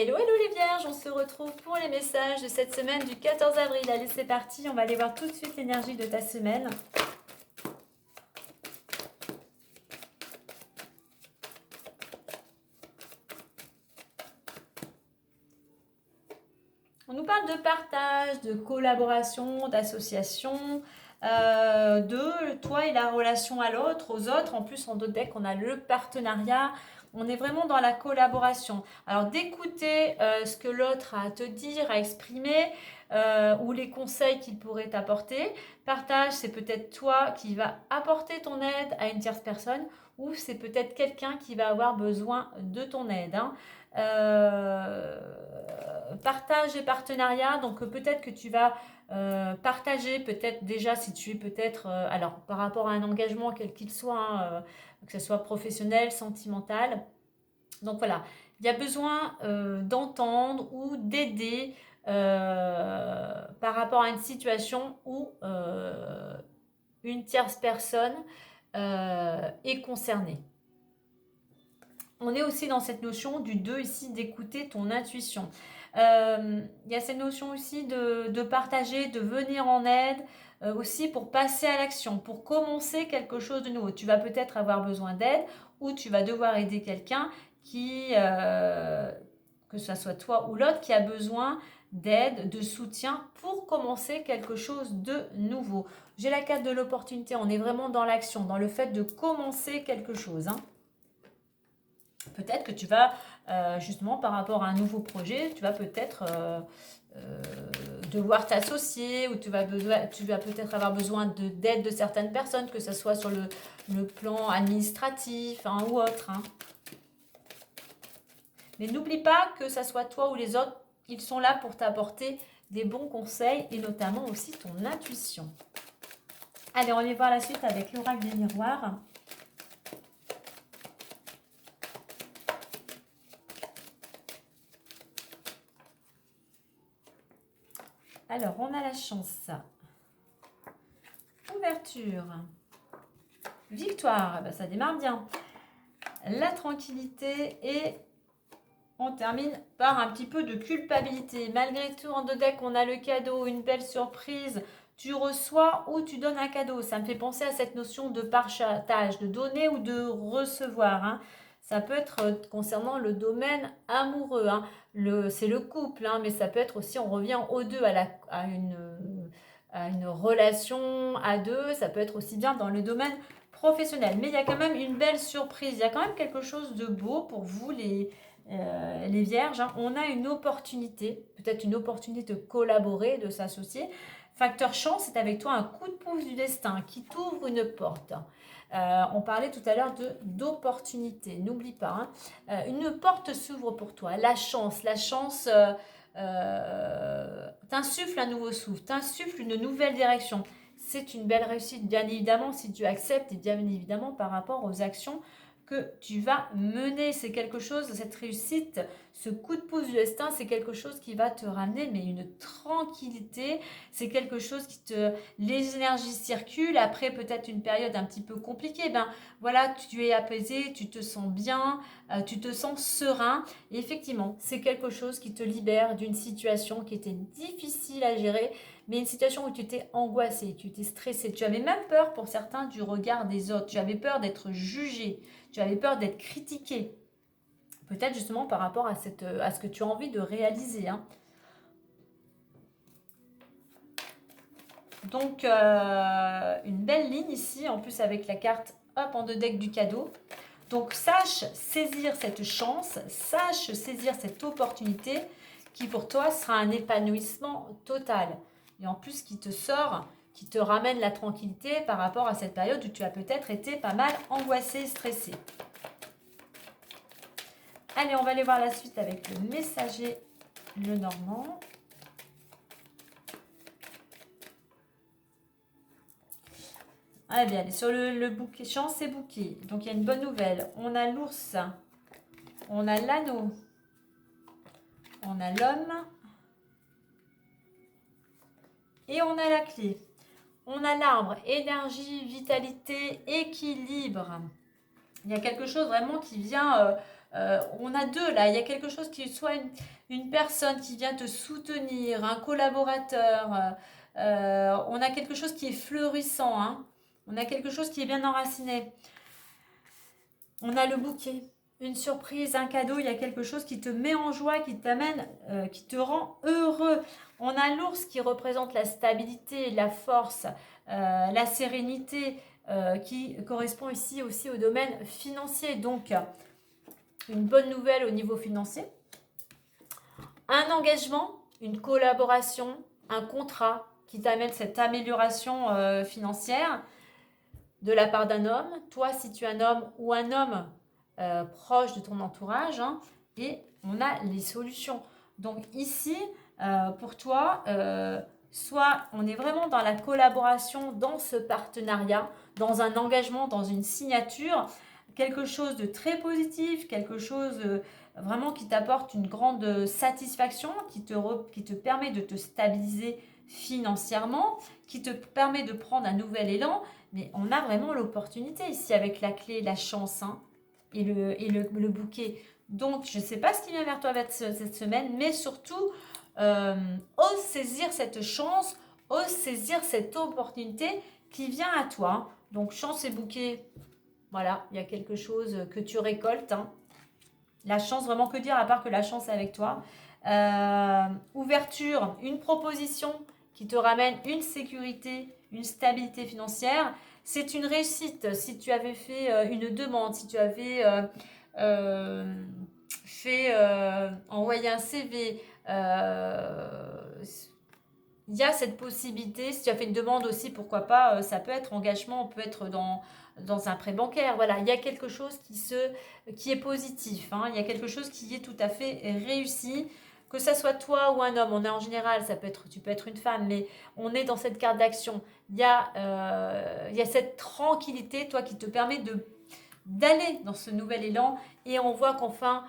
Hello, hello les vierges, on se retrouve pour les messages de cette semaine du 14 avril. Allez, c'est parti, on va aller voir tout de suite l'énergie de ta semaine. On nous parle de partage, de collaboration, d'association, de toi et la relation à l'autre, aux autres. En plus, en d'autres decks, on a le partenariat. On est vraiment dans la collaboration. Alors, d'écouter ce que l'autre a à te dire, à exprimer, ou les conseils qu'il pourrait t'apporter. Partage, c'est peut-être toi qui va apporter ton aide à une tierce personne, ou c'est peut-être quelqu'un qui va avoir besoin de ton aide. Partage et partenariat, donc peut-être que tu vas partager, peut-être déjà si tu es peut-être, alors par rapport à un engagement quel qu'il soit, que ce soit professionnel, sentimental. Donc voilà, il y a besoin d'entendre ou d'aider par rapport à une situation où une tierce personne est concernée. On est aussi dans cette notion du 2 ici, d'écouter ton intuition. Il y a cette notion aussi de partager, de venir en aide, aussi pour passer à l'action, pour commencer quelque chose de nouveau. Tu vas peut-être avoir besoin d'aide ou tu vas devoir aider quelqu'un qui, que ce soit toi ou l'autre, qui a besoin d'aide, de soutien pour commencer quelque chose de nouveau. J'ai la carte de l'opportunité, on est vraiment dans l'action, dans le fait de commencer quelque chose. Peut-être que tu vas, justement, par rapport à un nouveau projet, tu vas peut-être devoir t'associer ou tu vas peut-être avoir besoin d'aide de certaines personnes, que ce soit sur le plan administratif ou autre. Mais n'oublie pas que ce soit toi ou les autres, ils sont là pour t'apporter des bons conseils et notamment aussi ton intuition. Allez, on va voir la suite avec l'oracle des miroirs. Alors, on a la chance. Ouverture. Victoire, ça démarre bien. La tranquillité et on termine par un petit peu de culpabilité. Malgré tout, en deux decks, on a le cadeau, une belle surprise. Tu reçois ou tu donnes un cadeau. Ça me fait penser à cette notion de partage, de donner ou de recevoir. Ça peut être concernant le domaine amoureux. C'est le couple, mais ça peut être aussi, on revient aux deux, à une relation à deux. Ça peut être aussi bien dans le domaine professionnel. Mais il y a quand même une belle surprise. Il y a quand même quelque chose de beau pour vous, les vierges. On a une opportunité, peut-être une opportunité de collaborer, de s'associer. Facteur chance, c'est avec toi un coup de pouce du destin qui t'ouvre une porte. On parlait tout à l'heure d'opportunité, n'oublie pas. Une porte s'ouvre pour toi. La chance t'insuffle un nouveau souffle, t'insuffle une nouvelle direction. C'est une belle réussite, bien évidemment, si tu acceptes et bien évidemment par rapport aux actions que tu vas mener. C'est quelque chose, cette réussite, ce coup de pouce du destin, c'est quelque chose qui va te ramener mais une tranquillité. C'est quelque chose qui te... Les énergies circulent. Après peut-être une période un petit peu compliquée, voilà, tu es apaisé, tu te sens bien, tu te sens serein. Et effectivement, c'est quelque chose qui te libère d'une situation qui était difficile à gérer, mais une situation où tu étais angoissé, tu étais stressé, tu avais même peur pour certains du regard des autres, tu avais peur d'être jugé, tu avais peur d'être critiqué. Peut-être justement par rapport à ce que tu as envie de réaliser. Donc, une belle ligne ici, en plus avec la carte en deux deck du cadeau. Donc, sache saisir cette chance, sache saisir cette opportunité qui pour toi sera un épanouissement total. Et en plus, qui te sort, qui te ramène la tranquillité par rapport à cette période où tu as peut-être été pas mal angoissé, stressé. Allez, on va aller voir la suite avec le messager, le normand. Allez, allez, sur le bouquet, chance et bouquet. Donc, il y a une bonne nouvelle. On a l'ours, on a l'anneau, on a l'homme et on a la clé. On a l'arbre, énergie, vitalité, équilibre. Il y a quelque chose vraiment qui vient On a deux là, il y a quelque chose qui soit une personne qui vient te soutenir, un collaborateur, on a quelque chose qui est fleurissant, hein. On a quelque chose qui est bien enraciné. On a le bouquet, une surprise, un cadeau, il y a quelque chose qui te met en joie, qui t'amène, qui te rend heureux. On a l'ours qui représente la stabilité, la force, la sérénité, qui correspond ici aussi au domaine financier. Donc, une bonne nouvelle au niveau financier. Un engagement, une collaboration, un contrat qui t'amène cette amélioration financière de la part d'un homme, toi si tu es un homme ou un homme proche de ton entourage, hein, et on a les solutions. Donc ici, pour toi, soit on est vraiment dans la collaboration, dans ce partenariat, dans un engagement, dans une signature, quelque chose de très positif, quelque chose vraiment qui t'apporte une grande satisfaction, qui te permet de te stabiliser financièrement, qui te permet de prendre un nouvel élan. Mais on a vraiment l'opportunité ici avec la clé, la chance, hein, et le bouquet. Donc, je ne sais pas ce qui vient vers toi cette semaine, mais surtout, ose saisir cette chance, ose saisir cette opportunité qui vient à toi. Donc, chance et bouquet, voilà, il y a quelque chose que tu récoltes, hein. La chance, vraiment que dire à part que la chance est avec toi. Ouverture, une proposition qui te ramène une sécurité, une stabilité financière. C'est une réussite. Si tu avais fait une demande, si tu avais envoyé un CV, il y a cette possibilité. Si tu as fait une demande aussi, pourquoi pas, ça peut être engagement, on peut être dans un prêt bancaire. Voilà, il y a quelque chose qui est positif, hein. Il y a quelque chose qui est tout à fait réussi. Que ça soit toi ou un homme, on est en général, tu peux être une femme, mais on est dans cette carte d'action. Il y a cette tranquillité, toi, qui te permet d'aller dans ce nouvel élan. Et on voit qu'enfin,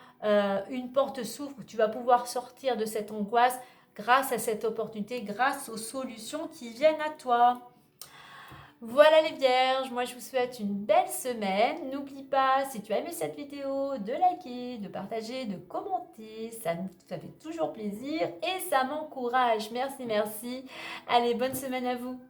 une porte s'ouvre, tu vas pouvoir sortir de cette angoisse grâce à cette opportunité, grâce aux solutions qui viennent à toi. Voilà les vierges, moi je vous souhaite une belle semaine. N'oublie pas, si tu as aimé cette vidéo, de liker, de partager, de commenter. Ça fait toujours plaisir et ça m'encourage. Merci, merci. Allez, bonne semaine à vous.